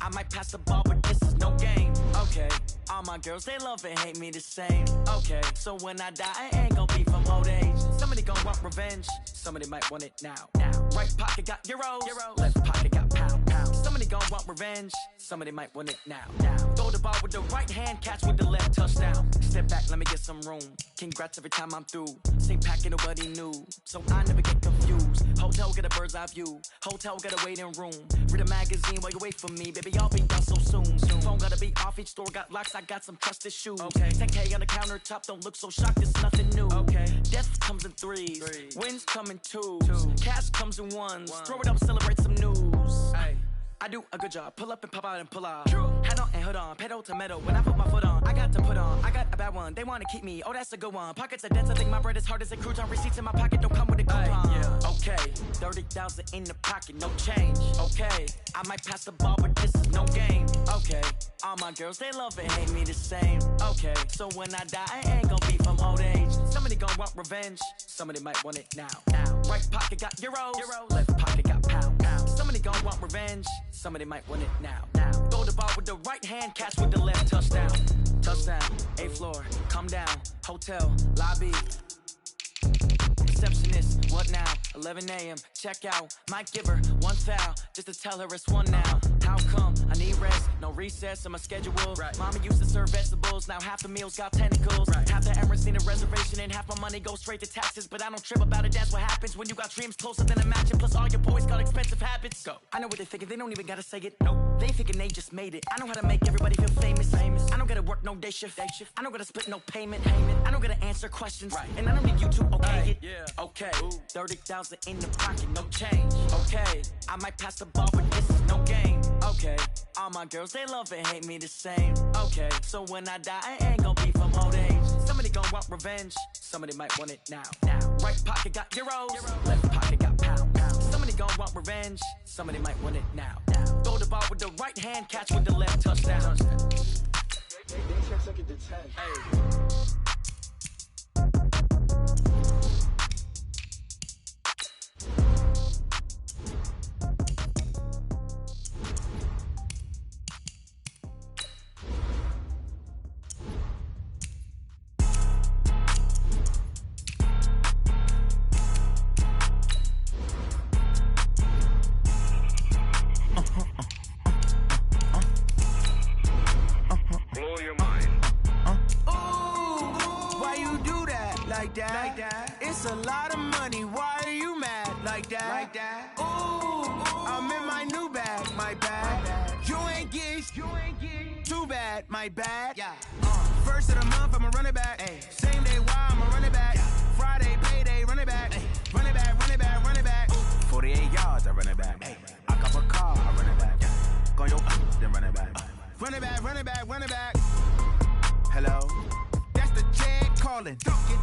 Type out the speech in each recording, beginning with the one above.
I might pass the ball, but this is no game. Okay, all my girls, they love and hate me the same. Okay, so when I die, I ain't gon' be from old age. Somebody gon' want revenge, somebody might want it now. Right pocket got euros, left pocket got pound. Somebody gon' want revenge, somebody might want it now. Throw the ball with the right hand, catch with the left, touchdown. Step back, let me get some room. Congrats every time I'm through. Same packet, nobody knew, so I never get confused. Hotel get a bird's eye view, hotel get a waiting room. Read a magazine while you wait for me, baby, I'll be down so soon. Phone gotta be off, each store got locks, I got some trusted shoes. 10K on the countertop, don't look so shocked, it's nothing new. Death comes in threes, wins come in twos, cash comes in ones. Throw it up, celebrate some news. I do a good job, pull up and pop out and pull out. Head on and hood on, pedal to metal. When I put my foot on, I got to put on. I got a bad one, they wanna keep me, oh that's a good one. Pockets are dense, I think my bread is hard as a crouton. Receipts in my pocket don't come with a coupon. Okay, 30,000 in the pocket, no change. Okay, I might pass the ball, but this is no game. Okay, all my girls, they love and hate me the same. Okay, so when I die, I ain't gon' be from old age. Somebody gon' want revenge, somebody might want it now. Right pocket got euros, left pocket got pound. Somebody gon' want revenge, somebody might want it now. Throw the ball with the right hand, catch with the left, touchdown. Touchdown, 8th floor, come down, hotel, lobby. Receptionist, what now? 11 a.m., check out. Might give her one foul, just to tell her it's one now. How come? I need rest, no recess in my schedule. Mama used to serve vegetables, now half the meals got tentacles. Half the Emirates need a reservation and half my money goes straight to taxes. But I don't trip about it, that's what happens when you got dreams closer than a match. And plus all your boys got expensive habits. Go. I know what they're thinking, they don't even gotta say it. Nope. They thinking they just made it. I know how to make everybody feel famous. I don't gotta work no day shift. I don't gotta split no payment. I don't gotta answer questions. And I don't need you to okay it. Okay, 30,000 in the pocket, no change. Okay, I might pass the ball, but this is no game. Okay, all my girls, they love and hate me the same. Okay, so when I die, I ain't gon' be from old age. Somebody gon' want revenge, somebody might want it now. Right pocket got euros, left pocket got pound. Somebody gon' want revenge, somebody might want it now. Throw the ball with the right hand, catch with the left, touchdown. They check second to 10. It's a lot of money, why are you mad like that? Ooh, I'm in my new bag, my bad. You ain't getting too bad, my bad. First of the month, I'ma run it back. Same day, why I'ma run it back. Friday, payday, run it back. Run it back, run it back, run it back. 48 yards, I run it back. I cop a car, I run it back. Go your then run it back. Run it back, run it back, run it back. Hello? That's the jag calling.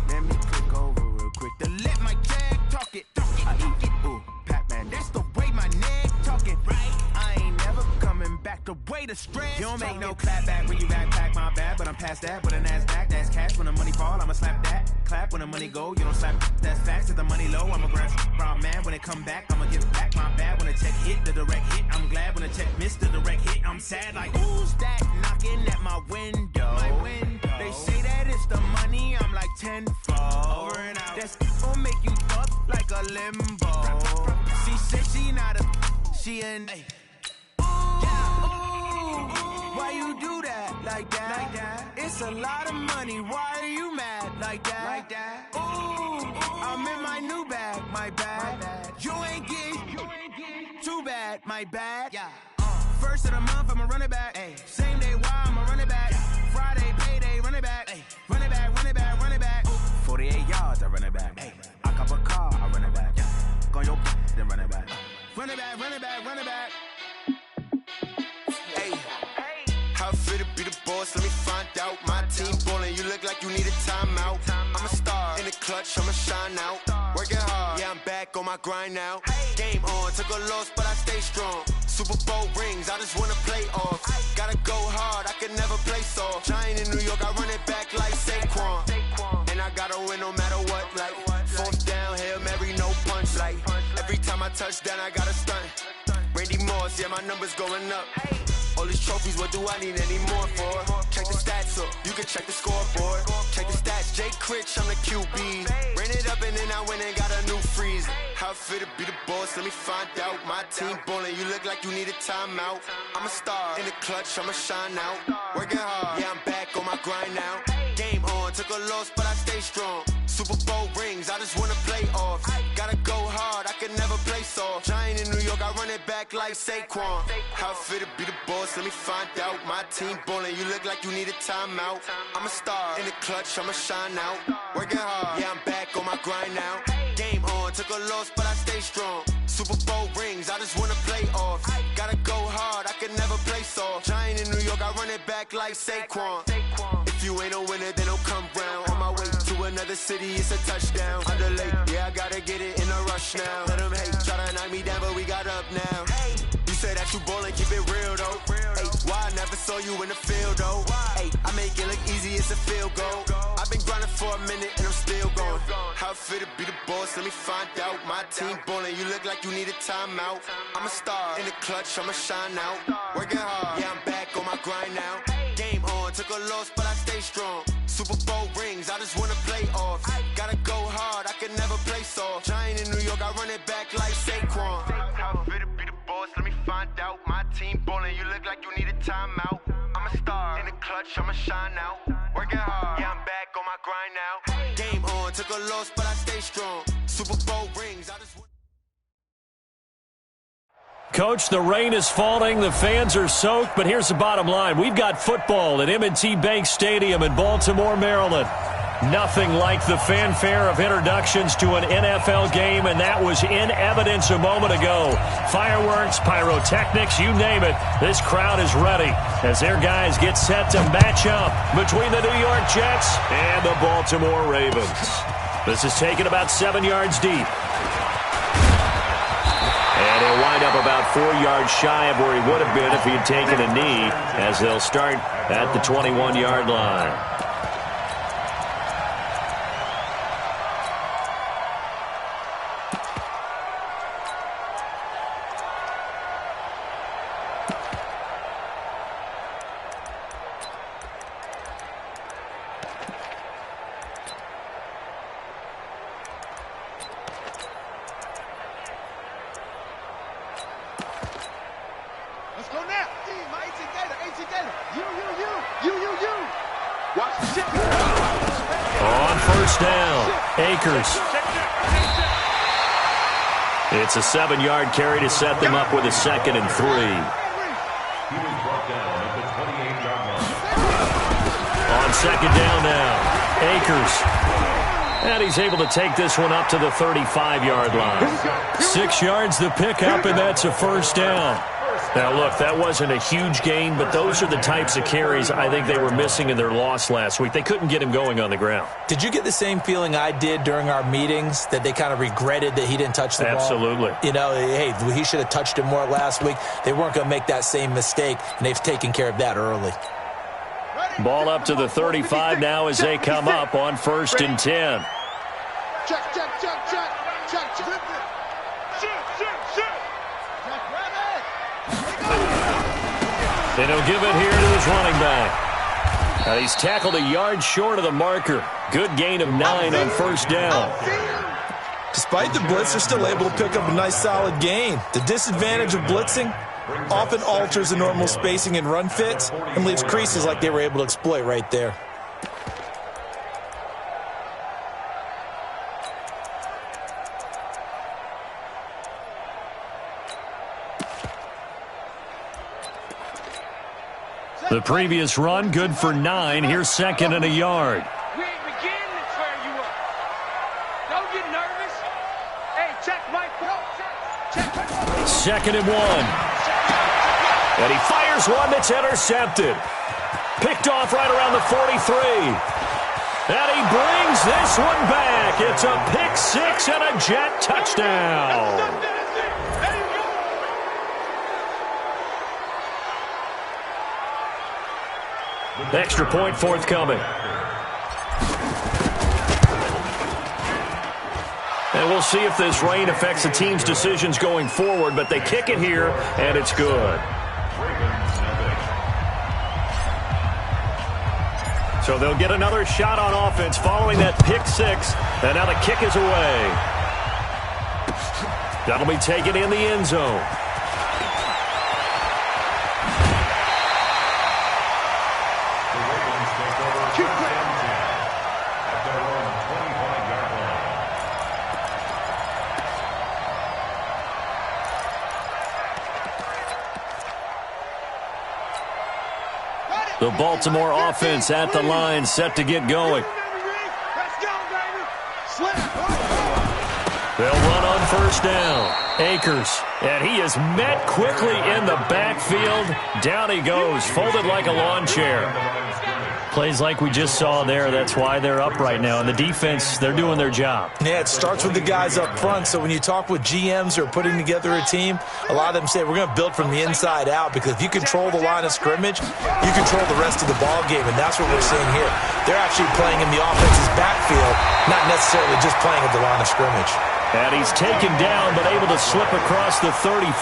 Let me click over real quick to let my jag talk it. I eat it, ooh, Pac-Man. That's the way my neck talking, right? I ain't never coming back the way the stress. You don't make no clap back when you backpack, my bad. But I'm past that with a NASDAQ, that's cash. When the money fall, I'ma slap that. Clap when the money go, you don't slap. That's facts. If the money low, I'ma grab from man. When it come back, I'ma give back my bad. When the check hit, the direct hit, I'm glad. When the check missed the direct hit, I'm sad. Like, who's that knocking at my window? They say that it's the money, I'm like tenfold. Over and out. That's gon' make you fuck like a limbo. She said she not a, she an. Ooh, why you do that like that? It's a lot of money, why are you mad like that? Ooh, I'm in my new bag, my bad. You ain't getting too bad, my bad. First of the month, I'ma run it back. Same day, why I'ma run it back. Friday, payday, run it back. Run it back, run it back, run it back. 48 yards, I run it back. I cop a car, I run it back. Go your then run it back. Run it back, run it back, run it back. Hey, how it feel to be the boss? Let me find out. My team ballin', you look like you need a timeout. I'm a star in the clutch, I'ma shine out. Working hard, yeah, I'm back on my grind now. Game on, took a loss, but I stay strong. Super Bowl rings, I just wanna play off. Gotta go hard, I can never play soft. Giant in New York, I run it back like Saquon. And I gotta win no matter what, like fourth down, Hail Mary, no punch. Like every time I touch down, I gotta stunt. Randy Moss, yeah, my numbers going up. All these trophies, what do I need any more for? Check the stats up, you can check the scoreboard. Check the stats, Jay Critch, I'm the QB. Ran it up and then I went and got a new freezer. How it feel to be the boss, let me find out. My team ballin', you look like you need a timeout. I'm a star, in the clutch, I'ma shine out. Working hard, yeah, I'm back on my grind now. Game on, took a loss, but I stay strong. Super Bowl rings, I just wanna play off. Gotta go hard, I can never play soft. Giant in New York, I run it back like Saquon. How it feel to be the boss, let me find out. My team ballin', you look like you need a timeout. I'm a star, in the clutch, I'ma shine out. Working hard, yeah, I'm back on my grind now. Game on, took a loss, but I stay strong. Super Bowl rings, I just wanna play off. Gotta go hard, I can never play soft. Giant in New York, I run it back like Saquon. If you ain't a winner, then don't come round. On my way to another city, it's a touchdown. Underlay, yeah, I gotta get it in a rush now. Let them hate, try to knock me down, but we got up now. You say that you ballin', keep it real though. Hey, why I never saw you in the field though? Hey, I make it look easy, it's a field goal. I've been grinding for a minute and I'm still going. How it feel to be the boss, let me find out. My team ballin', you look like you need a timeout. I'm a star, in the clutch, I'ma shine out. Working hard, yeah, I'm back on my grind now. Game on, took a loss, but I stay strong. Super Bowl rings, I just wanna play off. Gotta go hard, I can never play soft. Giant in New York, I run it back like Saquon. How it feel to be the boss, let me find out. My team ballin', you look like you need a timeout. I'm a star, in the clutch, I'ma shine out. Working hard, yeah, I'm back on my grind now. Game on, took a loss, but I stay strong. Super Bowl rings, I just... Coach, the rain is falling, the fans are soaked, but here's the bottom line. We've got football at M&T Bank Stadium in Baltimore, Maryland. Nothing like the fanfare of introductions to an NFL game, and that was in evidence a moment ago. Fireworks, pyrotechnics, you name it. This crowd is ready as their guys get set to match up between the New York Jets and the Baltimore Ravens. This is taken about 7 yards deep. And he'll wind up about 4 yards shy of where he would have been if he had taken a knee, as they'll start at the 21-yard line. On first down, Akers. It's a 7-yard carry to set them up with a 2nd and 3. On 2nd down now, Akers. And he's able to take this one up to the 35-yard line. 6 yards the pickup, and that's a first down. Now, look, that wasn't a huge gain, but those are the types of carries I think they were missing in their loss last week. They couldn't get him going on the ground. Did you get the same feeling I did during our meetings, that they kind of regretted that he didn't touch the ball? Absolutely. You know, hey, he should have touched it more last week. They weren't going to make that same mistake, and they've taken care of that early. Ball up to the 35 now as they come up on 1st and 10. And he'll give it here to his running back. Now he's tackled a yard short of the marker. Good gain of 9 on 1st down. Despite the blitz, they're still able to pick up a nice solid gain. The disadvantage of blitzing often alters the normal spacing and run fits and leaves creases like they were able to exploit right there. The previous run, good for 9. Here's 2nd and a yard. We ain't beginning to tear you up. Don't get nervous. Hey, check right. Check. 2nd and 1. And he fires one that's intercepted. Picked off right around the 43. And he brings this one back. It's a pick 6 and a Jet touchdown. Extra point forthcoming. And we'll see if this rain affects the team's decisions going forward, but they kick it here, and it's good. So they'll get another shot on offense following that pick six. And now the kick is away. That'll be taken in the end zone. The Baltimore offense at the line, set to get going. They'll run on first down. Akers, and he is met quickly in the backfield. Down he goes, folded like a lawn chair. Plays like we just saw there. That's why they're up right now. And the defense, they're doing their job. Yeah, it starts with the guys up front. So when you talk with GMs who are putting together a team, a lot of them say we're going to build from the inside out, because if you control the line of scrimmage, you control the rest of the ball game, and that's what we're seeing here. They're actually playing in the offense's backfield, not necessarily just playing at the line of scrimmage. And he's taken down, but able to slip across the 35.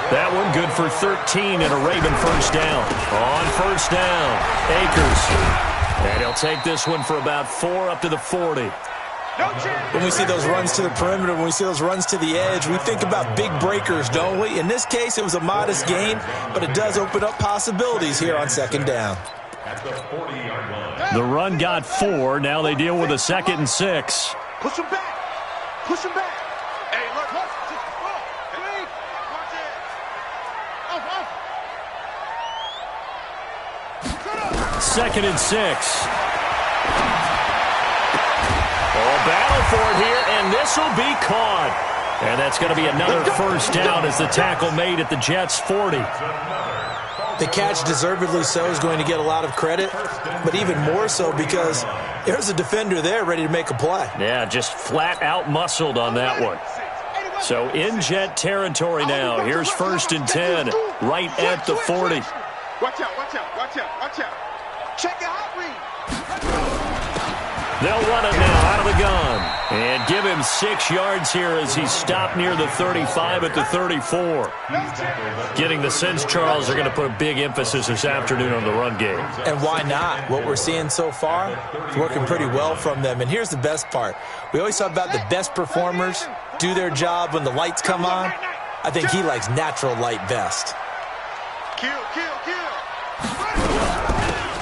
That one good for 13 and a Raven first down. On first down, Akers. And he'll take this one for about 4 up to the 40. When we see those runs to the perimeter, when we see those runs to the edge, we think about big breakers, don't we? In this case, it was a modest gain, but it does open up possibilities here on second down. The run got 4. Now they deal with a 2nd and 6. Push him back. Push him back. Hey, look. Hey, watch it. 2nd and 6. Oh, battle for it here, and this will be caught. And that's going to be another first down as the tackle made at the Jets' 40. The catch, deservedly so, is going to get a lot of credit, but even more so because there's a defender there ready to make a play. Yeah, just flat out muscled on that one. So in Jet territory now. Here's 1st and 10, right at the 40. Watch out. Check your hot read. They'll run it now out of the gun and give him 6 yards here as he's stopped near the 35 at the 34. Getting the sense, Charles, they're going to put a big emphasis this afternoon on the run game. And why not? What we're seeing so far is working pretty well from them. And here's the best part. We always talk about the best performers do their job when the lights come on. I think he likes natural light best. Kill.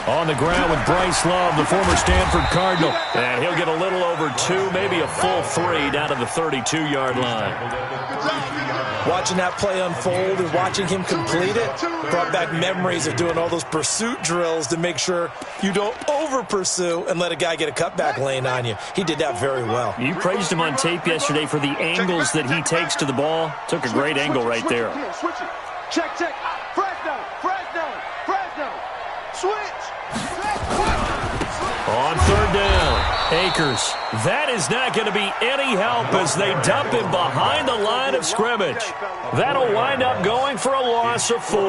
On the ground with Bryce Love, the former Stanford Cardinal. And he'll get a little over 2, maybe a full 3 down to the 32-yard line. Watching that play unfold and watching him complete it brought back memories of doing all those pursuit drills to make sure you don't over-pursue and let a guy get a cutback lane on you. He did that very well. You praised him on tape yesterday for the angles that he takes to the ball. Took a great angle right there. Switch it. Check. Fresno. Switch. On 3rd down, Akers. That is not going to be any help as they dump him behind the line of scrimmage. That'll wind up going for a loss of 4.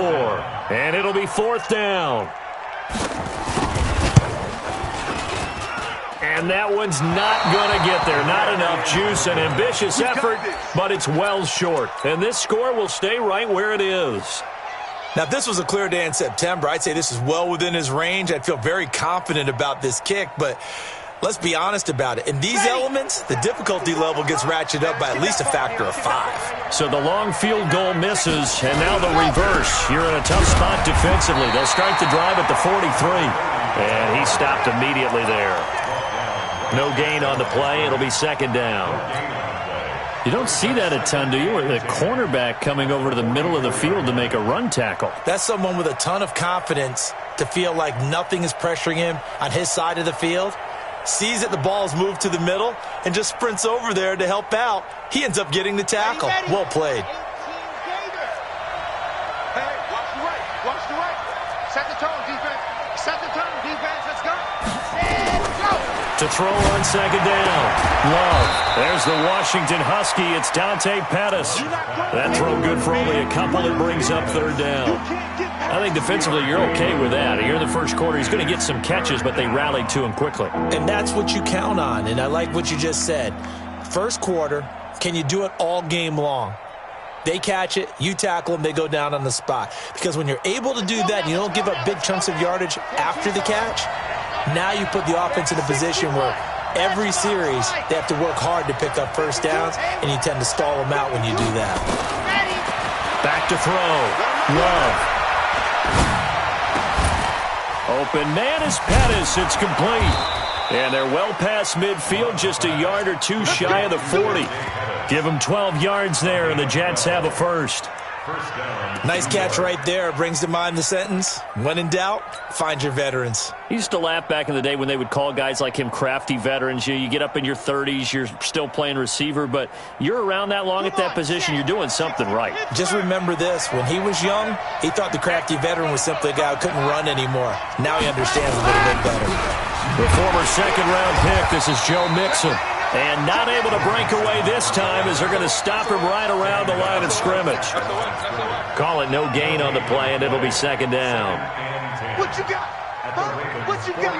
And it'll be 4th down. And that one's not going to get there. Not enough juice. An ambitious effort, but it's well short. And this score will stay right where it is. Now, if this was a clear day in September, I'd say this is well within his range. I'd feel very confident about this kick, but let's be honest about it. In these elements, the difficulty level gets ratcheted up by at least a factor of 5. So the long field goal misses, and now the reverse. You're in a tough spot defensively. They'll start the drive at the 43. And he stopped immediately there. No gain on the play. It'll be 2nd down. You don't see that a ton, do you? Or the cornerback coming over to the middle of the field to make a run tackle. That's someone with a ton of confidence to feel like nothing is pressuring him on his side of the field. Sees that the ball is moved to the middle and just sprints over there to help out. He ends up getting the tackle. Well played. Hey, watch the right. Set the tone, defense. Let's go. To throw on 2nd down. Love. There's the Washington Husky. It's Dante Pettis. That throw good for only a couple. It brings up 3rd down. I think defensively you're okay with that. Here in the first quarter, he's going to get some catches, but they rallied to him quickly. And that's what you count on, and I like what you just said. First quarter, can you do it all game long? They catch it, you tackle them, they go down on the spot. Because when you're able to do that and you don't give up big chunks of yardage after the catch, Now you put the offense in a position where every series they have to work hard to pick up first downs, and you tend to stall them out when you do that. Back to throw. Love. Open man is Pettis. It's complete. And they're well past midfield, just a yard or two shy of the 40. Give them 12 yards there, and the Jets have a first. Nice catch right there. Brings to mind the sentence, when in doubt, find your veterans. He used to laugh back in the day when they would call guys like him crafty veterans. You get up in your 30s, you're still playing receiver, but you're around that long at that position, you're doing something right. Just remember this. When he was young, he thought the crafty veteran was simply a guy who couldn't run anymore. Now he understands a little bit better. The former second-round pick, this is Joe Mixon. And not able to break away this time as they're going to stop him right around the line of scrimmage. Call it no gain on the play, and it'll be second down. What you got? Huh? What you got?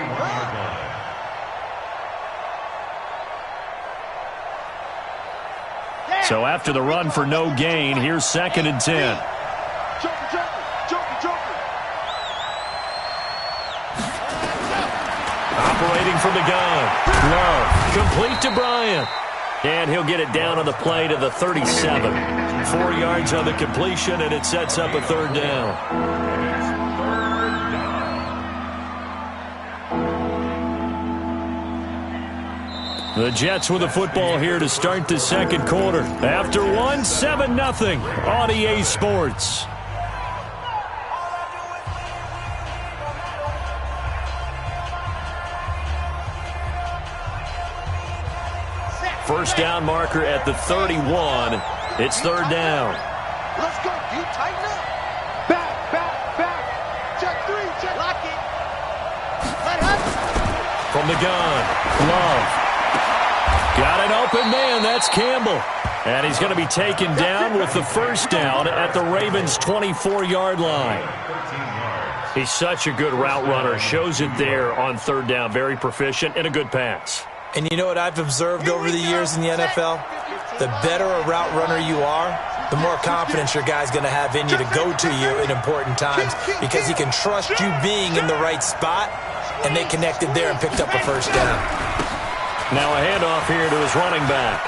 Huh? So after the run for no gain, here's 2nd and 10. Operating from the gun. Love. Complete to Bryant. And he'll get it down on the play to the 37. 4 yards on the completion, and it sets up a third down. The Jets with the football here to start the second quarter. After one, 7-0 on EA Sports. First down marker at the 31. It's third down. Let's go. You tighten up. Back. Check 3. Check. Lock it. Let up. From the gun. Love. Got an open man. That's Campbell. And he's going to be taken down with the first down at the Ravens' 24-yard line. He's such a good route runner. Shows it there on third down. Very proficient and a good pass. And you know what I've observed over the years in the NFL? The better a route runner you are, the more confidence your guy's going to have in you to go to you in important times because he can trust you being in the right spot, and they connected there and picked up a first down. Now a handoff here to his running back.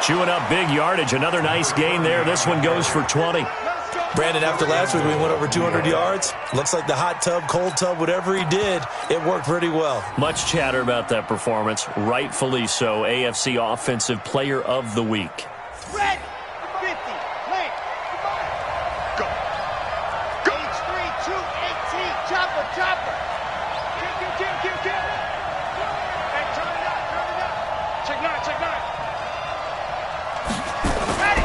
Chewing up big yardage. Another nice gain there. This one goes for 20. Brandon, after last week we went over 200 yards. Looks like the hot tub, cold tub, whatever he did, it worked pretty well. Much chatter about that performance. Rightfully so. AFC Offensive Player of the Week. Ready. 50. Play. Go. H3, 218. Chopper. Kill. Hey, turn it up. Check 9. Ready.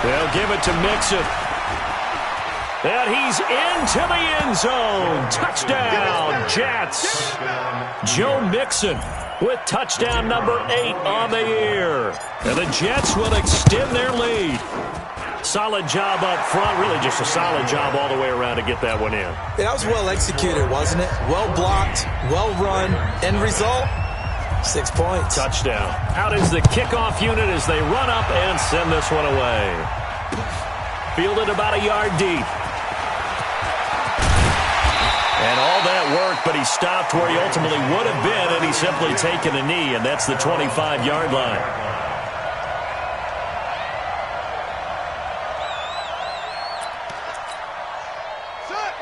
They'll give it to Mixon. And he's into the end zone. Touchdown, Jets. Joe Mixon with touchdown number 8 on the year. And the Jets will extend their lead. Solid job up front. Really just a solid job all the way around to get that one in. That was well executed, wasn't it? Well blocked, well run. End result, 6 points. Touchdown. Out is the kickoff unit as they run up and send this one away. Fielded about a yard deep. And all that work, but he stopped where he ultimately would have been, and he's simply taken a knee, and that's the 25-yard line.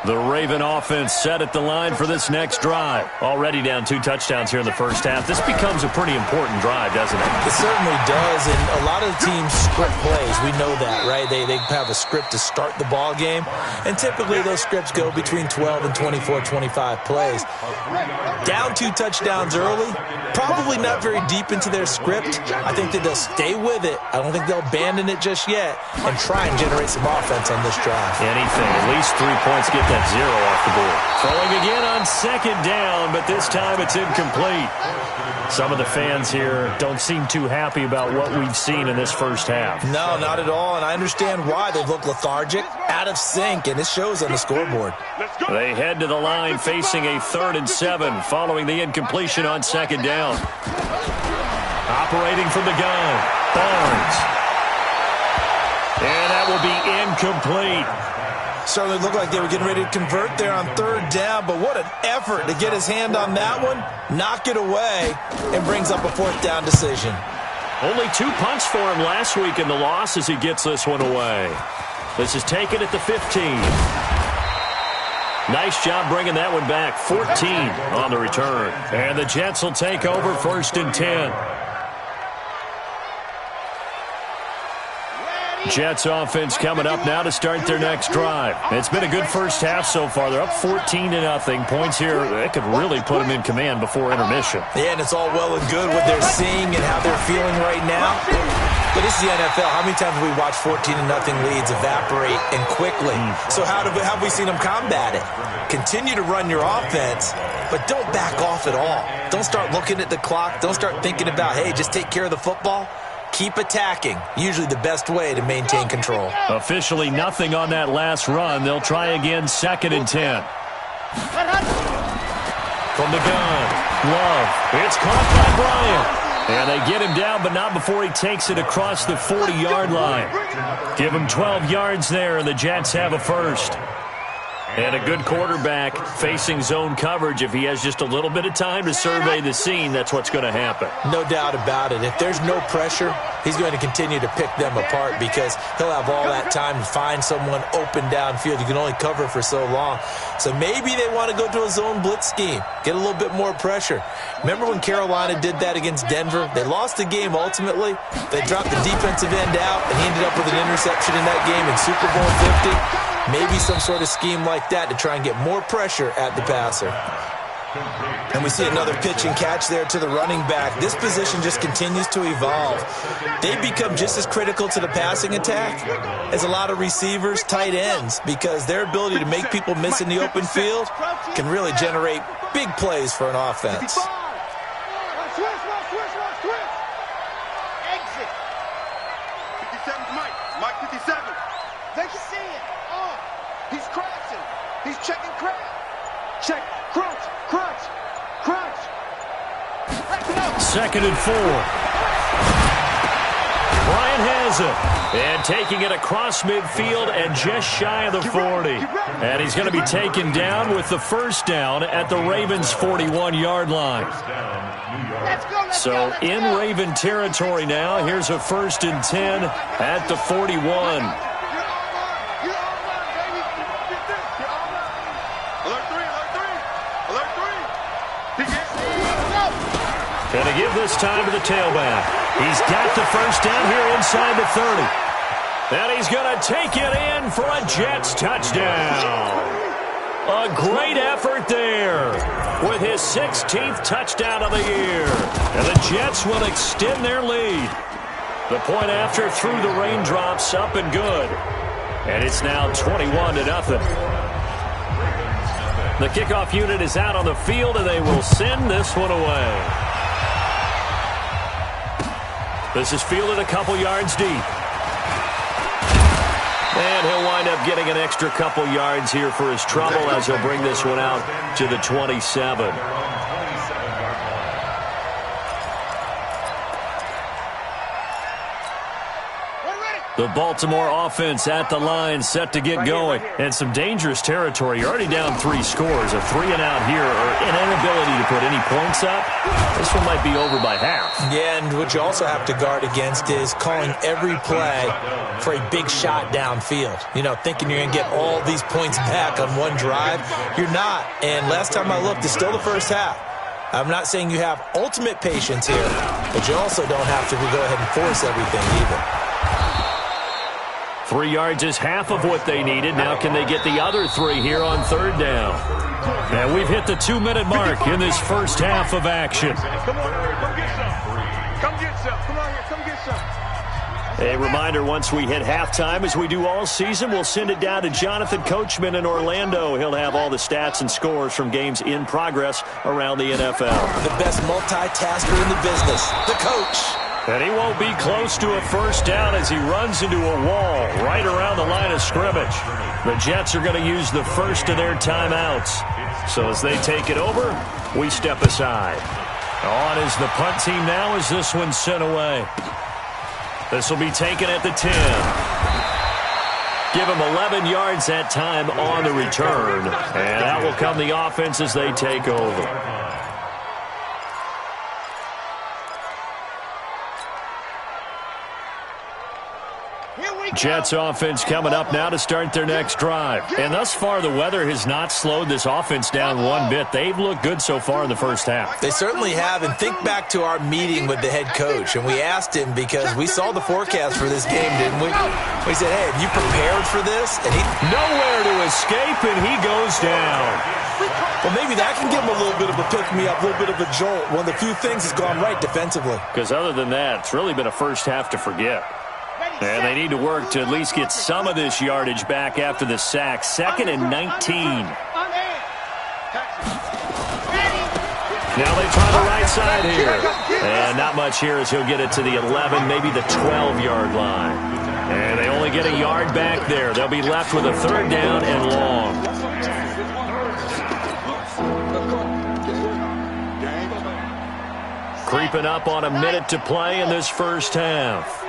The Raven offense set at the line for this next drive. Already down 2 touchdowns here in the first half. This becomes a pretty important drive, doesn't it? It certainly does, and a lot of the teams script plays. We know that, right? They have a script to start the ball game, and typically those scripts go between 12 and 24, 25 plays. Down 2 touchdowns early, probably not very deep into their script. I think that they'll stay with it. I don't think they'll abandon it just yet and try and generate some offense on this drive. Anything, at least 3 points, get that 0 off the board. Throwing again on second down, but this time it's incomplete. Some of the fans here don't seem too happy about what we've seen in this first half. No, not at all, and I understand why. They've looked lethargic, out of sync, and it shows on the scoreboard. They head to the line facing a 3rd and 7 following the incompletion on second down. Operating from the gun, Barnes. And that will be incomplete. Certainly looked like they were getting ready to convert there on third down, but what an effort to get his hand on that one, knock it away, and brings up a fourth down decision. Only 2 punts for him last week in the loss as he gets this one away. This is taken at the 15. Nice job bringing that one back. 14 on the return. And the Jets will take over 1st and 10. Jets offense coming up now to start their next drive. It's been a good first half so far. They're up 14-0. Points here, that could really put them in command before intermission. Yeah, and it's all well and good what they're seeing and how they're feeling right now. But this is the NFL. How many times have we watched 14-0 leads evaporate and quickly? So how have we seen them combat it? Continue to run your offense, but don't back off at all. Don't start looking at the clock. Don't start thinking about, hey, just take care of the football. Keep attacking. Usually the best way to maintain control. Officially nothing on that last run. They'll try again 2nd and 10. From the gun, Love. It's caught by Bryant. And they get him down, but not before he takes it across the 40-yard line. Give him 12 yards there, and the Jets have a first. And a good quarterback facing zone coverage. If he has just a little bit of time to survey the scene, that's what's going to happen. No doubt about it. If there's no pressure, he's going to continue to pick them apart because he'll have all that time to find someone open downfield. You can only cover for so long. So maybe they want to go to a zone blitz scheme, get a little bit more pressure. Remember when Carolina did that against Denver? They lost the game ultimately. They dropped the defensive end out, and he ended up with an interception in that game in Super Bowl 50. Maybe some sort of scheme like that to try and get more pressure at the passer. And we see another pitch and catch there to the running back. This position just continues to evolve. They become just as critical to the passing attack as a lot of receivers, tight ends, because their ability to make people miss in the open field can really generate big plays for an offense. Exit. 57's Mike. Mike 57. They can see it. He's crashing. He's checking crash. Check. Crunch. Crunch. Crunch. 2nd and 4. Bryant has it. And taking it across midfield and just shy of the 40. And he's going to be taken down with the first down at the Ravens' 41-yard line. So in Raven territory now. Here's a 1st and 10 at the 41. And to give this time to the tailback. He's got the first down here inside the 30. And he's going to take it in for a Jets touchdown. A great effort there with his 16th touchdown of the year. And the Jets will extend their lead. The point after through the raindrops, up and good. And it's now 21-0. The kickoff unit is out on the field, and they will send this one away. This is fielded a couple yards deep. And he'll wind up getting an extra couple yards here for his trouble as he'll bring this one out to the 27. The Baltimore offense at the line, set to get going. And some dangerous territory. You're already down 3 scores. A 3-and-out here, or an inability to put any points up. This one might be over by half. Yeah, and what you also have to guard against is calling every play for a big shot downfield. You know, thinking you're going to get all these points back on one drive. You're not. And last time I looked, it's still the first half. I'm not saying you have ultimate patience here, but you also don't have to go ahead and force everything either. 3 yards is half of what they needed. Now can they get the other 3 here on 3rd down? And we've hit the 2-minute mark in this first half of action. Come on, come get some. Come get some. Come on here, come get some. A reminder, once we hit halftime, as we do all season, we'll send it down to Jonathan Coachman in Orlando. He'll have all the stats and scores from games in progress around the NFL. The best multitasker in the business, the coach. And he won't be close to a first down as he runs into a wall right around the line of scrimmage. The Jets are going to use the first of their timeouts. So as they take it over, we step aside. On is the punt team now as this one's sent away. This will be taken at the 10. Give him 11 yards that time on the return. And that will come the offense as they take over. Jets offense coming up now to start their next drive. And thus far, the weather has not slowed this offense down one bit. They've looked good so far in the first half. They certainly have. And think back to our meeting with the head coach. And we asked him because we saw the forecast for this game, didn't we? We said, hey, have you prepared for this? And he nowhere to escape, and he goes down. Well, maybe that can give him a little bit of a pick-me-up, a little bit of a jolt. One of the few things that's gone right defensively. Because other than that, it's really been a first half to forget. And they need to work to at least get some of this yardage back after the sack. 2nd and 19. Now they try the right side here. And not much here as he'll get it to the 11, maybe the 12-yard line. And they only get a yard back there. They'll be left with a 3rd down and long. Creeping up on a minute to play in this first half.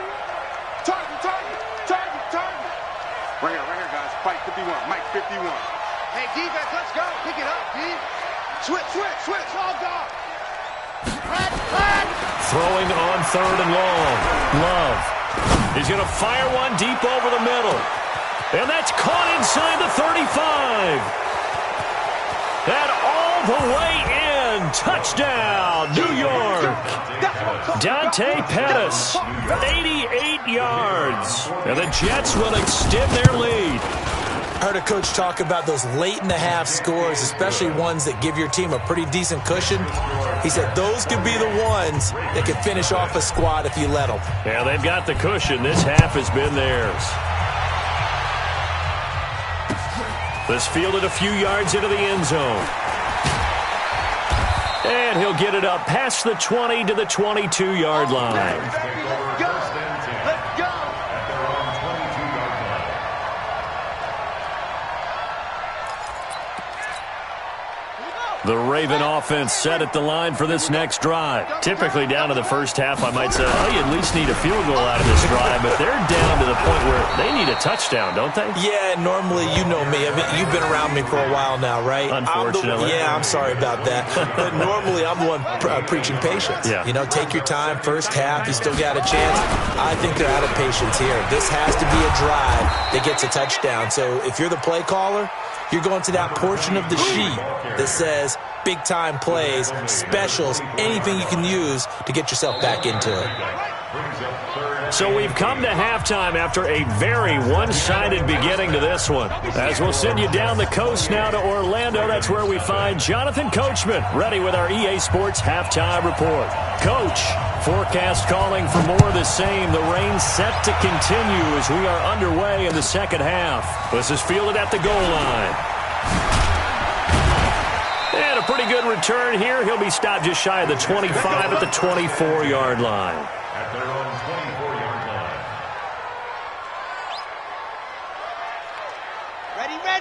Right here, guys. Fight 51. Mike 51. Hey, defense, let's go. Pick it up, D. Switch. All dog. Throwing on 3rd and long. Love. He's going to fire one deep over the middle. And that's caught inside the 35. And all the way in. Touchdown, New York. Dante Pettis, 88 yards. And the Jets will extend their lead. I heard a coach talk about those late-in-the-half scores, especially ones that give your team a pretty decent cushion. He said those could be the ones that could finish off a squad if you let them. Yeah, they've got the cushion. This half has been theirs. This fielded a few yards into the end zone. And he'll get it up past the 20 to the 22-yard line. Let's go. The Raven offense set at the line for this next drive. Typically down to the first half, I might say, oh, you at least need a field goal out of this drive, but they're down to the point where they need a touchdown, don't they? Yeah, normally, you know me. I mean, you've been around me for a while now, right? Unfortunately. I'm sorry about that. But normally, I'm the one preaching patience. Yeah. You know, take your time, first half, you still got a chance. I think they're out of patience here. This has to be a drive that gets a touchdown. So if you're the play caller, you're going to that portion of the sheet that says big-time plays, specials, anything you can use to get yourself back into it. So we've come to halftime after a very one-sided beginning to this one. As we'll send you down the coast now to Orlando, that's where we find Jonathan Coachman, ready with our EA Sports Halftime Report. Coach, forecast calling for more of the same. The rain set to continue as we are underway in the second half. This is fielded at the goal line. And a pretty good return here. He'll be stopped just shy of the 25 at the 24-yard line. At their own 24-yard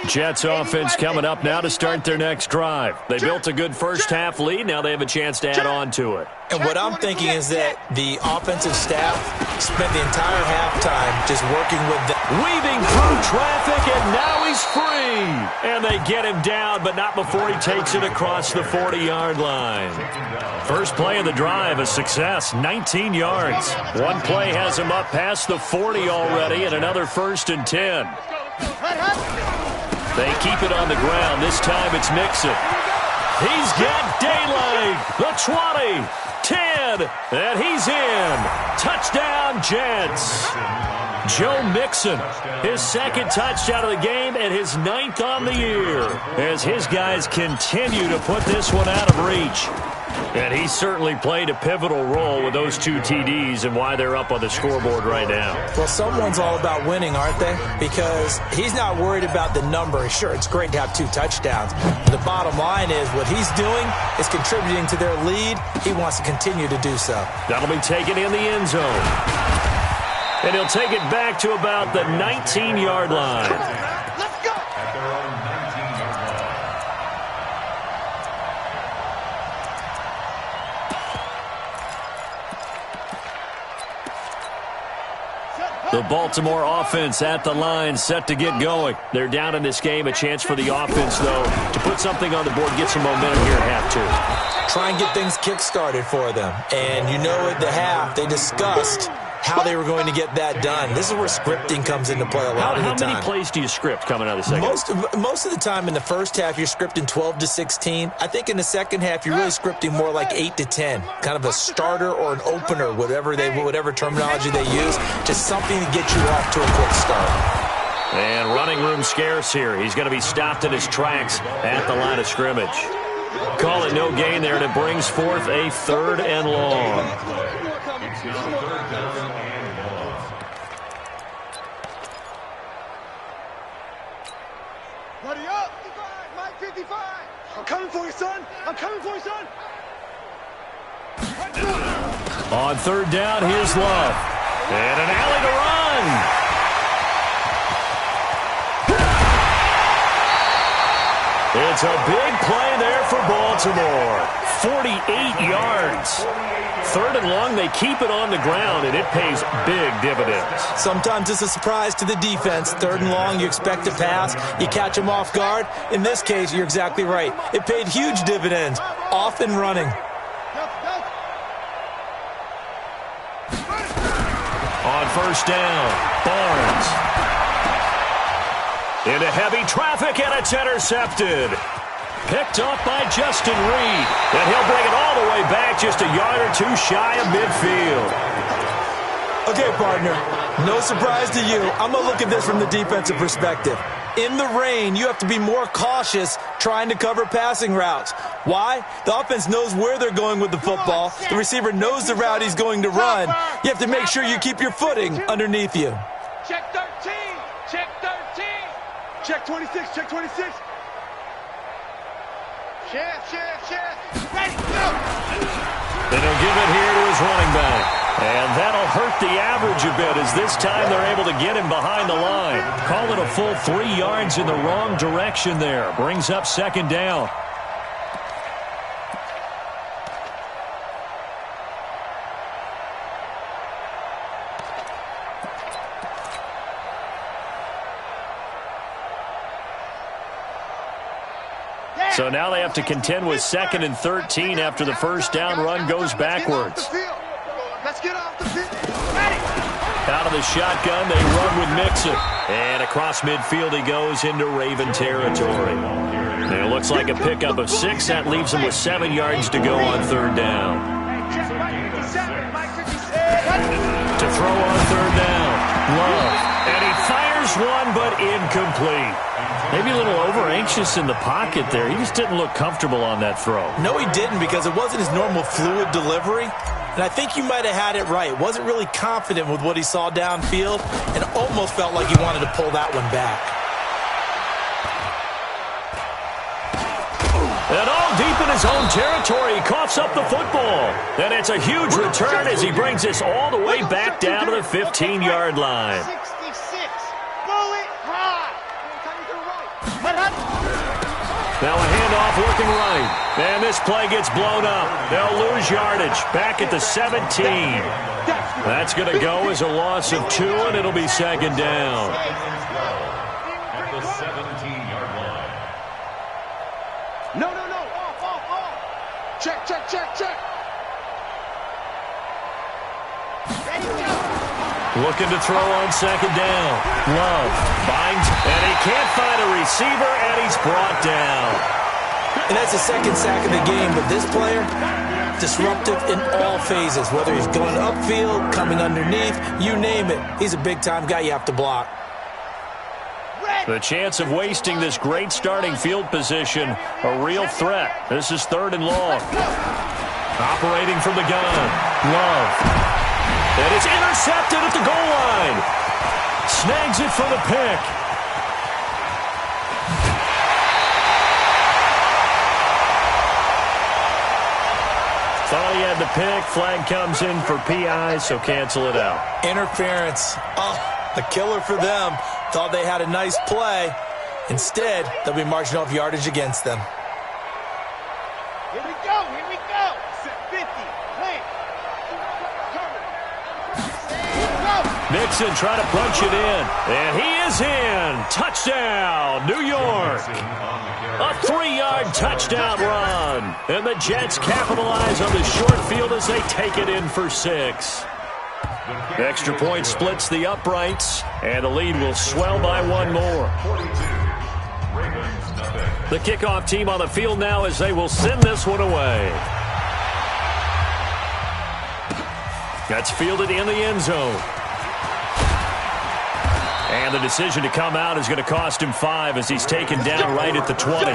line. Jets offense coming up now to start their next drive. They built a good first half lead. Now they have a chance to add on to it. And what I'm thinking is that the offensive staff spent the entire halftime just working with them. Weaving through traffic, and now he's free. And they get him down, but not before he takes it across the 40-yard line. First play of the drive, a success, 19 yards. One play has him up past the 40 already, and another 1st and 10. They keep it on the ground. This time it's Mixon. He's got daylight. The 20, 10, and he's in. Touchdown, Jets. Joe Mixon, his 2nd touchdown of the game and his 9th on the year, as his guys continue to put this one out of reach. And he certainly played a pivotal role with those 2 TDs and why they're up on the scoreboard right now. Well, someone's all about winning, aren't they? Because he's not worried about the number. Sure, it's great to have 2 touchdowns. But the bottom line is what he's doing is contributing to their lead. He wants to continue to do so. That'll be taken in the end zone. And he'll take it back to about the 19-yard line. The Baltimore offense at the line, set to get going. They're down in this game. A chance for the offense, though, to put something on the board, get some momentum here at half two. Try and get things kick-started for them. And you know at the half, they discussed how they were going to get that done. This is where scripting comes into play a lot of the time. How many plays do you script coming out of the second? Most of the time in the first half, you're scripting 12 to 16. I think in the second half, you're really scripting more like 8 to 10. Kind of a starter or an opener, whatever terminology they use, just something to get you off to a quick start. And running room scarce here. He's going to be stopped in his tracks at the line of scrimmage. Call it no gain there, and it brings forth a 3rd and long. Buddy up! Mike 55! I'm coming for you, son! I'm coming for you, son! On 3rd down, here's Love. And an alley to run. It's a big play there for Baltimore. 48 yards. 3rd and long, they keep it on the ground, and it pays big dividends. Sometimes it's a surprise to the defense. 3rd and long, you expect to pass. You catch them off guard. In this case, you're exactly right. It paid huge dividends, off and running. On 1st down, Barnes. Into heavy traffic, and it's intercepted. Picked off by Justin Reed. And he'll bring it all the way back, just a yard or two shy of midfield. Okay, partner, no surprise to you. I'm going to look at this from the defensive perspective. In the rain, you have to be more cautious trying to cover passing routes. Why? The offense knows where they're going with the football. The receiver knows the route he's going to run. You have to make sure you keep your footing underneath you. Check 13! Check 13! Check 26! Check 26! Chef. Ready, go! And he'll give it here to his running back. And that'll hurt the average a bit, as this time they're able to get him behind the line. Call it a full 3 yards in the wrong direction there. Brings up 2nd down. So now they have to contend with 2nd and 13 after the 1st down run goes backwards. Let's get off the field. Out of the shotgun, they run with Mixon. And across midfield he goes into Raven territory. And it looks like a pickup of 6. That leaves him with 7 yards to go on 3rd down. To throw on 3rd down, Love. And he fires one, but incomplete. Maybe a little over-anxious in the pocket there. He just didn't look comfortable on that throw. No, he didn't, because it wasn't his normal fluid delivery. And I think you might have had it right. Wasn't really confident with what he saw downfield and almost felt like he wanted to pull that one back. And all deep in his own territory, he coughs up the football. And it's a huge return as he brings this all the way back down to the 15-yard line. 66. Bullet high. Now a handoff looking right. And this play gets blown up. They'll lose yardage. Back at the 17. That's going to go as a loss of 2, and it'll be 2nd down. At the 17-yard line. No. Off. Check. Ready, go. Looking to throw on 2nd down. Love finds, and he can't find a receiver, and he's brought down. And that's the 2nd sack of the game, but this player, disruptive in all phases, whether he's going upfield, coming underneath, you name it. He's a big-time guy you have to block. The chance of wasting this great starting field position, a real threat. This is 3rd and long. Operating from the gun, Love. And it's intercepted at the goal line. Snags it for the pick. Thought he had the pick. Flag comes in for PI, so cancel it out. Interference. Oh, a killer for them. Thought they had a nice play. Instead, they'll be marching off yardage against them. Here we go. 50. Play. Mixon trying to punch it in. And he is in. Touchdown, New York. A 3-yard touchdown run. And the Jets capitalize on the short field as they take it in for 6. Extra point splits the uprights, and the lead will swell by 1 more. The kickoff team on the field now as they will send this one away. That's fielded in the end zone. And the decision to come out is going to cost him 5 as he's taken down right at the 20.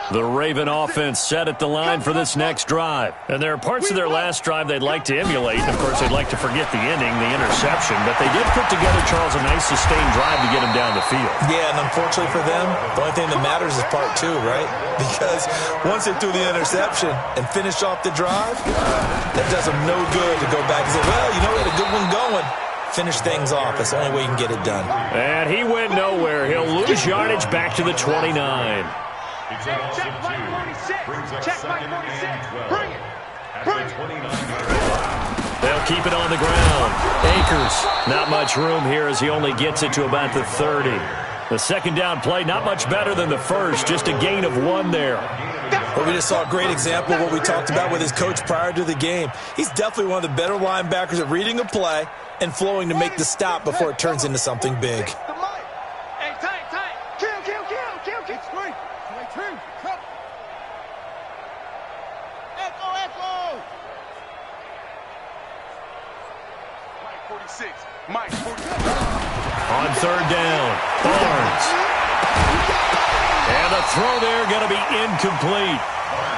The Raven offense set at the line for this next drive. And there are parts of their last drive they'd like to emulate. And, of course, they'd like to forget the ending, the interception. But they did put together, Charles, a nice sustained drive to get him down the field. Yeah, and unfortunately for them, the only thing that matters is part 2, right? Because once they threw the interception and finished off the drive, that does them no good to go back and say, well, you know, we had a good one going. Finish things off. That's the only way you can get it done. And he went nowhere. He'll lose yardage back to the 29. Check Mike 46. Check Mike 46. Bring it. Bring it. They'll keep it on the ground. Akers, not much room here as he only gets it to about the 30. The second down play, not much better than the first, just a gain of 1 there. Well, we just saw a great example of what we talked about with his coach prior to the game. He's definitely one of the better linebackers at reading a play and flowing to make the stop before it turns into something big. Mike 46. On third down, Barnes. And the throw there going to be incomplete.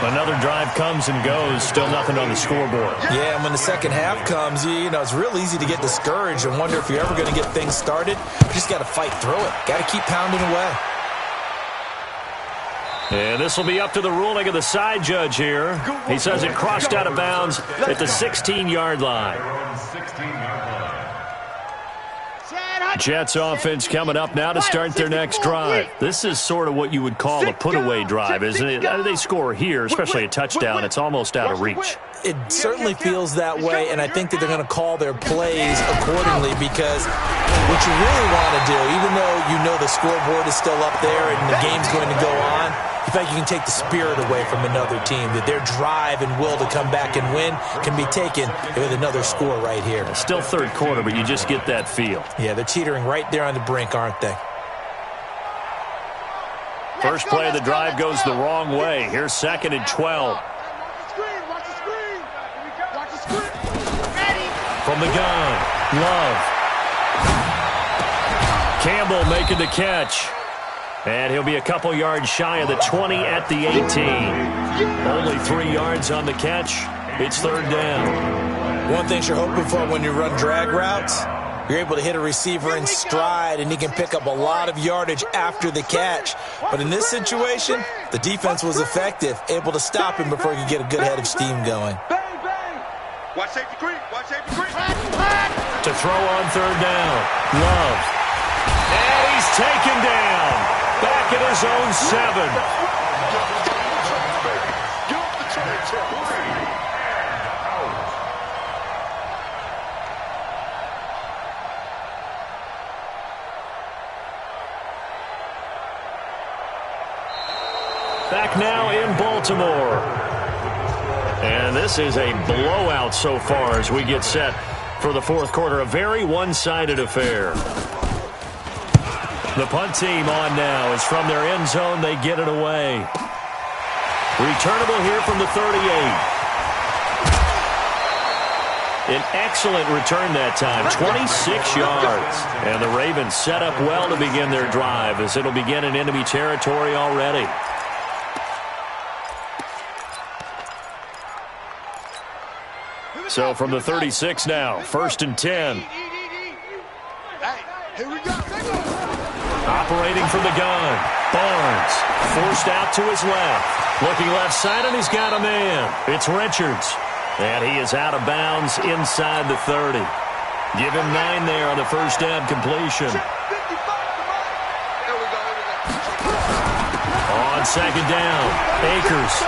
Another drive comes and goes. Still nothing on the scoreboard. Yeah, and when the second half comes, you know, it's real easy to get discouraged and wonder if you're ever going to get things started. You just got to fight through it. Got to keep pounding away. And this will be up to the ruling of the side judge here. He says it crossed out of bounds at the 16-yard line. Jets offense coming up now to start their next drive. This is sort of what you would call a put-away drive, isn't it? They score here, especially a touchdown. It's almost out of reach. It certainly feels that way, and I think that they're going to call their plays accordingly because what you really want to do, even though you know the scoreboard is still up there and the game's going to go on, in fact, you can take the spirit away from another team, that their drive and will to come back and win can be taken with another score right here. Still third quarter, but you just get that feel. Yeah, they're teetering right there on the brink, aren't they? First play of the drive goes the wrong way. Here's 2nd and 12. From the gun, Love. Campbell making the catch. And he'll be a couple yards shy of the 20 at the 18. Only 3 yards on the catch. It's third down. One thing you're hoping for when you run drag routes, you're able to hit a receiver in stride, and he can pick up a lot of yardage after the catch. But in this situation, the defense was effective, able to stop him before he could get a good head of steam going. Watch safety green. Watch safety green. To throw on third down. Love. And he's taken down. Back at his own 7. Back now in Baltimore. And this is a blowout so far as we get set for the fourth quarter. A very one-sided affair. The punt team on now is from their end zone. They get it away. Returnable here from the 38. An excellent return that time, 26 yards. And the Ravens set up well to begin their drive as it'll begin in enemy territory already. So from the 36 now, 1st and 10. Operating from the gun, Barnes forced out to his left. Looking left side, and he's got a man. It's Richards. And he is out of bounds inside the 30. Give him 9 there on the first down completion. On second down, Akers.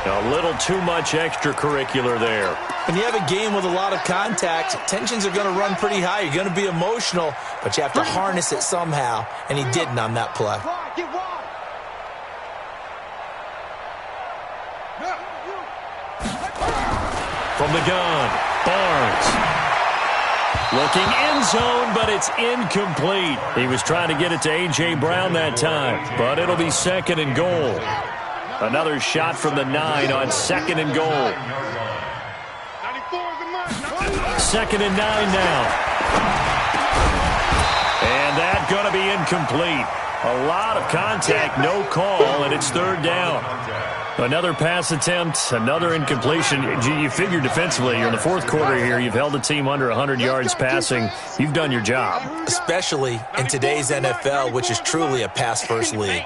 A little too much extracurricular there. When you have a game with a lot of contact, tensions are going to run pretty high. You're going to be emotional, but you have to harness it somehow, and he didn't on that play. From the gun, Barnes. Looking end zone, but it's incomplete. He was trying to get it to A.J. Brown that time, but it'll be second and goal. Another shot from the 9 on second and goal. Second and 9 now. And that's going to be incomplete. A lot of contact, no call, and it's third down. Another pass attempt, another incompletion. You figure defensively, you're in the fourth quarter here. You've held the team under 100 yards passing. You've done your job. Especially in today's NFL, which is truly a pass-first league.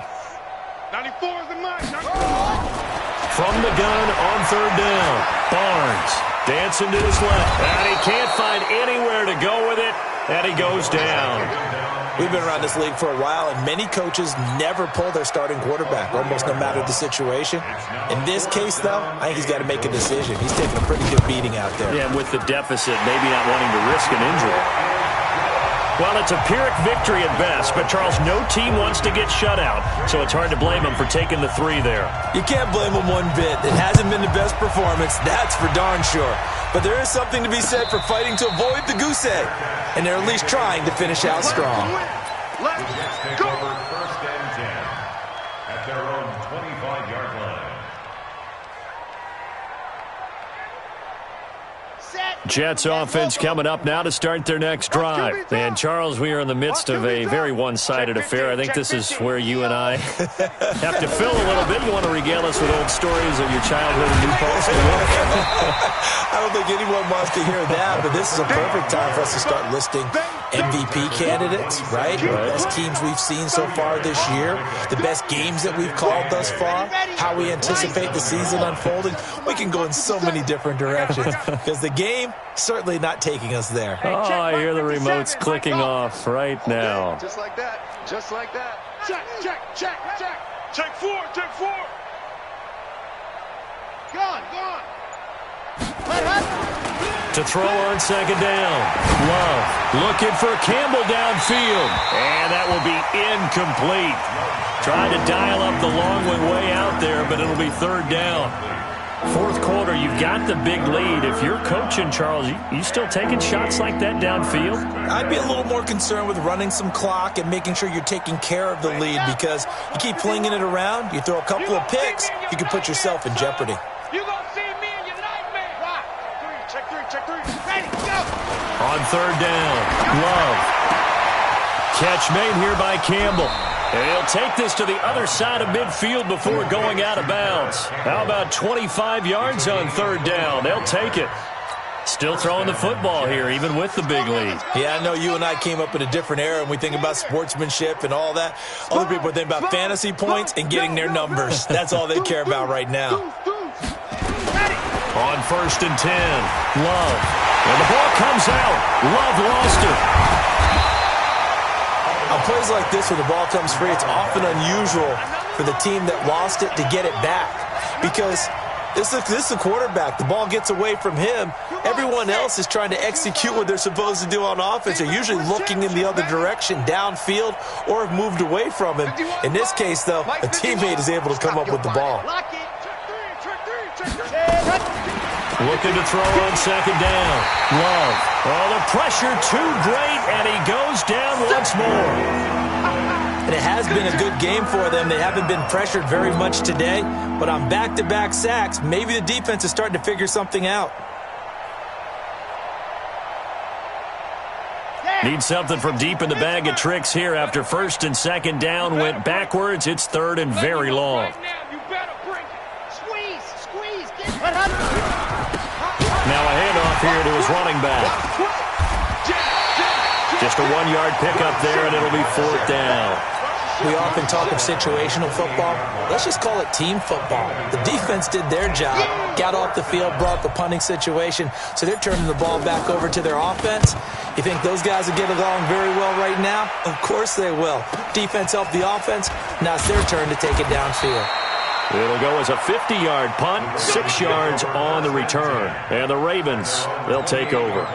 From the gun on third down, Barnes dancing to his left. And he can't find anywhere to go with it, and he goes down. We've been around this league for a while, and many coaches never pull their starting quarterback, almost no matter the situation. In this case, though, I think he's got to make a decision. He's taking a pretty good beating out there. Yeah, with the deficit, maybe not wanting to risk an injury. Well, it's a Pyrrhic victory at best, but, Charles, no team wants to get shut out, so it's hard to blame them for taking the 3 there. You can't blame them one bit. It hasn't been the best performance, that's for darn sure. But there is something to be said for fighting to avoid the goose egg, and they're at least trying to finish out strong. Let's take over first and 10 at their own 25-yard line. Jets offense coming up now to start their next drive. And, Charles, we are in the midst of a very one-sided affair. I think this is where you and I have to fill a little bit. You want to regale us with old stories of your childhood in New Paltz? I don't think anyone wants to hear that, but this is a perfect time for us to start listing MVP candidates, right? The best teams we've seen so far this year, the best games that we've called thus far, how we anticipate the season unfolding. We can go in so many different directions because the game certainly not taking us there. Oh, I hear the remotes clicking off right now. Just like that. Just like that. Check, check, check, check. Check 4, check 4. Gone. To throw on second down. Love looking for Campbell downfield. And that will be incomplete. Trying to dial up the long one way out there, but it'll be third down. Fourth quarter, you've got the big lead. If you're coaching, Charles, you still taking shots like that downfield? I'd be a little more concerned with running some clock and making sure you're taking care of the lead because you keep flinging it around, you throw a couple of picks, you can put yourself in jeopardy. You gonna see me in your nightmare. Check 3. Ready, go. On third down, Love. Catch made here by Campbell. And he'll take this to the other side of midfield before going out of bounds. How about 25 yards on third down? They'll take it. Still throwing the football here, even with the big lead. Yeah, I know you and I came up in a different era, and we think about sportsmanship and all that. Other people think about fantasy points and getting their numbers. That's all they care about right now. On first and 10, Love. And the ball comes out. Love lost it. On plays like this where the ball comes free, it's often unusual for the team that lost it to get it back because this is a quarterback. The ball gets away from him. Everyone else is trying to execute what they're supposed to do on offense. They're usually looking in the other direction, downfield, or have moved away from him. In this case, though, a teammate is able to come up with the ball. Looking to throw on second down. Love. Oh, the pressure too great, and he goes down once more. And it has been a good game for them. They haven't been pressured very much today, but on back-to-back sacks, maybe the defense is starting to figure something out. Need something from deep in the bag of tricks here after first and second down went backwards. It's third and very long. Now a handoff here to his running back. Just a 1-yard pickup there, and it'll be fourth down. We often talk of situational football. Let's just call it team football. The defense did their job, got off the field, brought the punting situation, so they're turning the ball back over to their offense. You think those guys will get along very well right now? Of course they will. Defense helped the offense. Now it's their turn to take it downfield. It'll go as a 50-yard punt, 6 yards on the return. And the Ravens, they'll take over.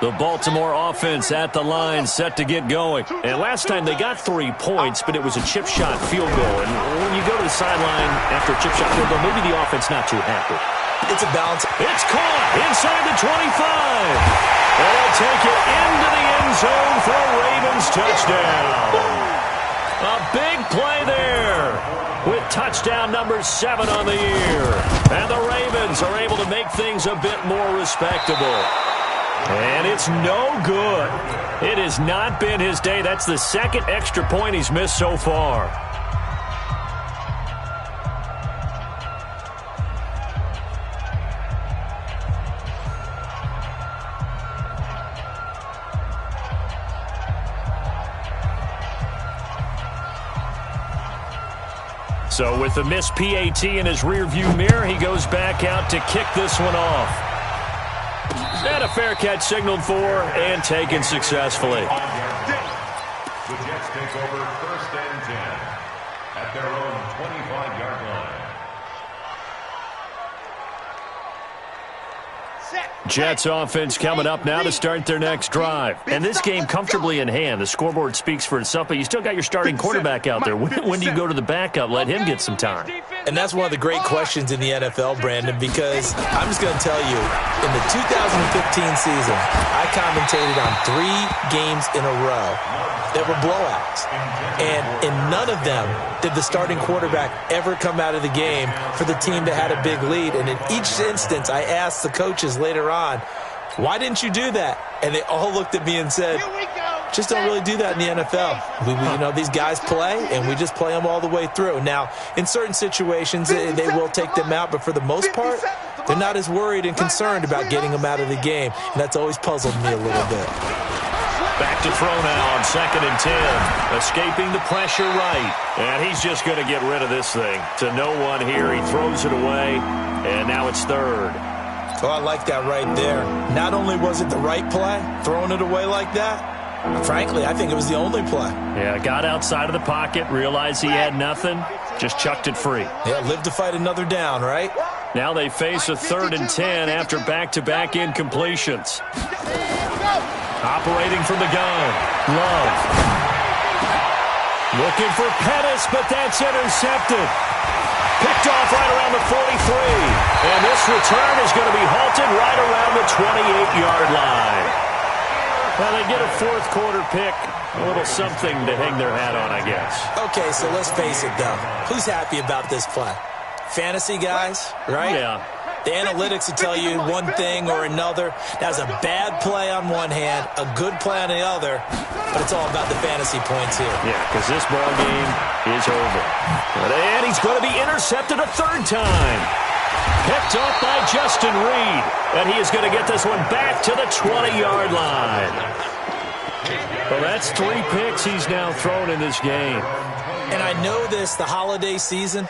The Baltimore offense at the line, set to get going. And last time they got 3 points, but it was a chip shot field goal. And when you go to the sideline after a chip shot field goal, maybe the offense not too happy. It's a balance. It's caught inside the 25. They'll take it into the end zone for a Ravens touchdown. A big play there with touchdown number 7 on the year. And the Ravens are able to make things a bit more respectable. And it's no good. It has not been his day. That's the second extra point he's missed so far. So with the missed PAT in his rearview mirror, he goes back out to kick this one off. And a fair catch signaled for and taken successfully. The Jets take over 1st and 10 at their own 25-yard line. Jets offense coming up now to start their next drive. And this game comfortably in hand. The scoreboard speaks for itself, but you still got your starting quarterback out there. When do you go to the backup? Let him get some time. And that's one of the great questions in the NFL, Brandon, because I'm just going to tell you, in the 2015 season, I commentated on 3 games in a row that were blowouts. And in none of them did the starting quarterback ever come out of the game for the team that had a big lead. And in each instance, I asked the coaches later on, why didn't you do that? And they all looked at me and said, just don't really do that in the NFL. These guys play, and we just play them all the way through. Now, in certain situations, they will take them out, but for the most part, they're not as worried and concerned about getting them out of the game. And that's always puzzled me a little bit. Back to throw now on 2nd and 10. Escaping the pressure right. And he's just going to get rid of this thing. To no one here. He throws it away. And now it's 3rd. Oh, I like that right there. Not only was it the right play, throwing it away like that, frankly, I think it was the only play. Yeah, got outside of the pocket, realized he had nothing, just chucked it free. Yeah, live to fight another down, right? Now they face a 3rd and 10 after back-to-back incompletions. Operating from the gun, Love. Looking for Pettis, but that's intercepted. Picked off right around the 43. And this return is going to be halted right around the 28-yard line. Well, they get a 4th quarter pick. A little something to hang their hat on, I guess. Okay, so let's face it, though. Who's happy about this play? Fantasy guys, right? Yeah. The analytics will tell you one thing or another. That's a bad play on one hand, a good play on the other, but it's all about the fantasy points here. Yeah, because this ball game is over. And he's going to be intercepted a 3rd time. Picked up by Justin Reed, and he is going to get this one back to the 20-yard line. Well, that's 3 picks he's now thrown in this game. And I know this, the holiday season,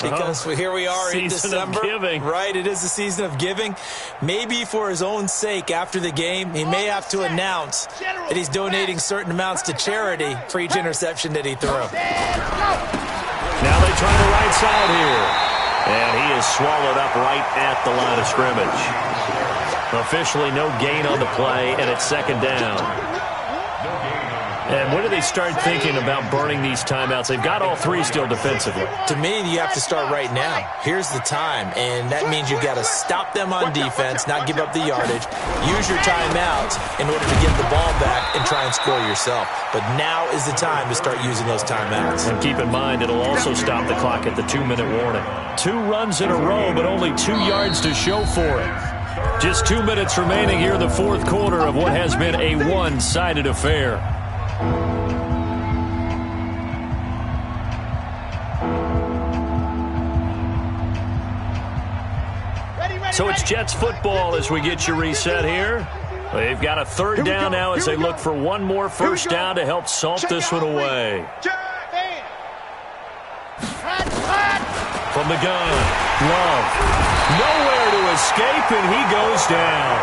because here we are in December, right? It is the season of giving. Maybe for his own sake, after the game, he may have to announce that he's donating certain amounts to charity for each interception that he threw. Now they try the right side here. And he is swallowed up right at the line of scrimmage. Officially no gain on the play, and it's 2nd down. And when do they start thinking about burning these timeouts? They've got all 3 still defensively. To me, you have to start right now. Here's the time, and that means you've got to stop them on defense, not give up the yardage, use your timeouts in order to get the ball back and try and score yourself. But now is the time to start using those timeouts. And keep in mind, it'll also stop the clock at the 2-minute warning. 2 runs in a row, but only 2 yards to show for it. Just 2 minutes remaining here in the 4th quarter of what has been a one-sided affair. So it's Jets football as we get you reset here. They've got a third down now as they look for one more first down to help salt this one away. From the gun, Love. Nowhere to escape, and he goes down.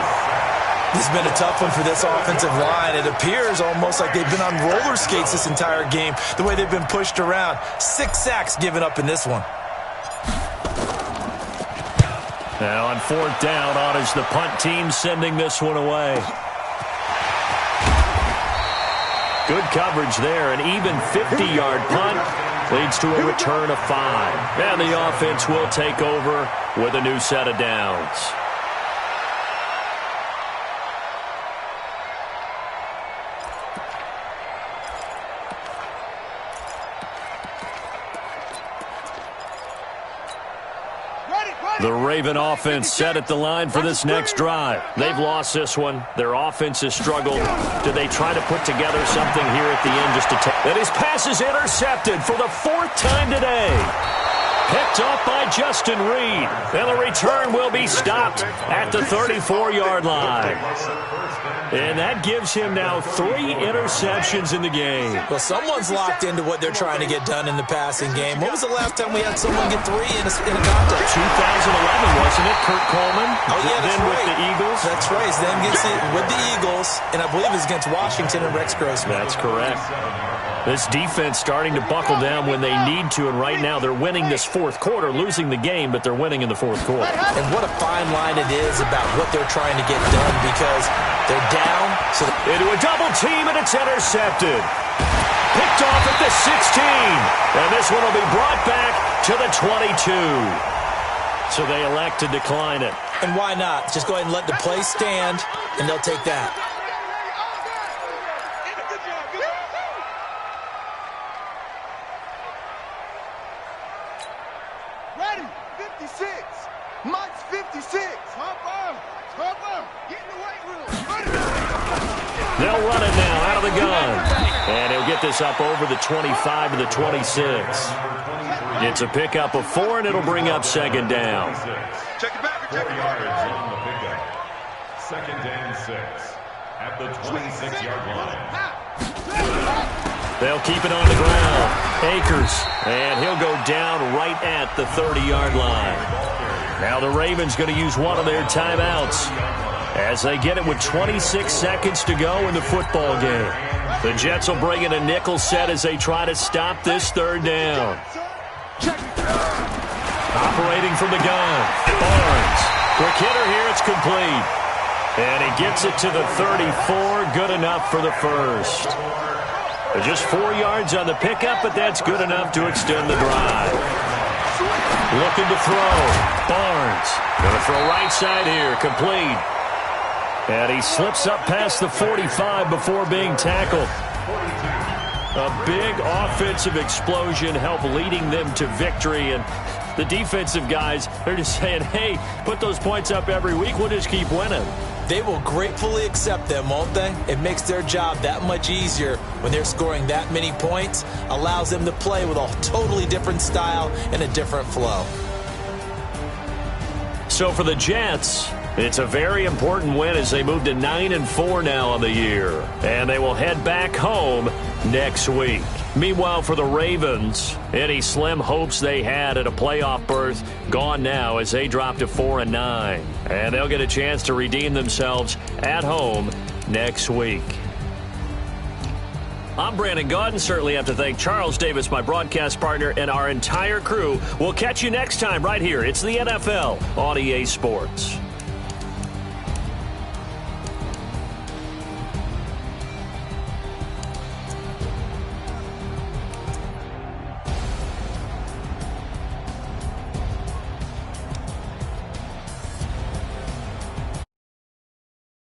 This has been a tough one for this offensive line. It appears almost like they've been on roller skates this entire game, the way they've been pushed around. 6 sacks given up in this one. Now on fourth down, on is the punt team sending this one away. Good coverage there, an even 50-yard punt leads to a return of 5. And the offense will take over with a new set of downs. The Raven offense set at the line for this next drive. They've lost this one. Their offense has struggled. Do they try to put together something here at the end just to take? And his pass is intercepted for the 4th time today. Picked off by Justin Reed. And the return will be stopped at the 34-yard line. And that gives him now 3 interceptions in the game. Well, someone's locked into what they're trying to get done in the passing game. When was the last time we had someone get 3 in a contest? 2011, wasn't it? Kurt Coleman. Oh, yeah, that's then right. With the Eagles. That's right. Then gets it with the Eagles, and I believe it's against Washington and Rex Grossman. That's correct. This defense starting to buckle down when they need to, and right now they're winning this 4th quarter, losing the game, but they're winning in the 4th quarter. And what a fine line it is about what they're trying to get done, because they're down. So into a double team, and it's intercepted. Picked off at the 16. And this one will be brought back to the 22. So they elect to decline it. And why not? Just go ahead and let the play stand, and they'll take that. Ready, 56. Mike's 56. Get in the weight room. They'll run it now out of the gun. And he'll get this up over the 25 to the 26. It's a pickup of 4, and it'll bring up 2nd down. Check it back. 4 yards on the pickup. 2nd and 6 at the 26-yard line. They'll keep it on the ground. Akers, and he'll go down right at the 30-yard line. Now the Ravens going to use one of their timeouts as they get it with 26 seconds to go in the football game. The Jets will bring in a nickel set as they try to stop this 3rd down. Operating from the gun, Barnes. Quick hitter here, it's complete. And he gets it to the 34, good enough for the first. Just 4 yards on the pickup, but that's good enough to extend the drive. Looking to throw. Barnes. Going to throw right side here. Complete. And he slips up past the 45 before being tackled. A big offensive explosion helped leading them to victory. And the defensive guys, they're just saying, hey, put those points up every week. We'll just keep winning. They will gratefully accept them, won't they? It makes their job that much easier when they're scoring that many points. Allows them to play with a totally different style and a different flow. So for the Jets, it's a very important win as they move to 9-4 now on the year. And they will head back home next week. Meanwhile, for the Ravens, any slim hopes they had at a playoff berth gone now as they drop to 4-9. And they'll get a chance to redeem themselves at home next week. I'm Brandon Gaudin. Certainly have to thank Charles Davis, my broadcast partner, and our entire crew. We'll catch you next time right here. It's the NFL on EA Sports.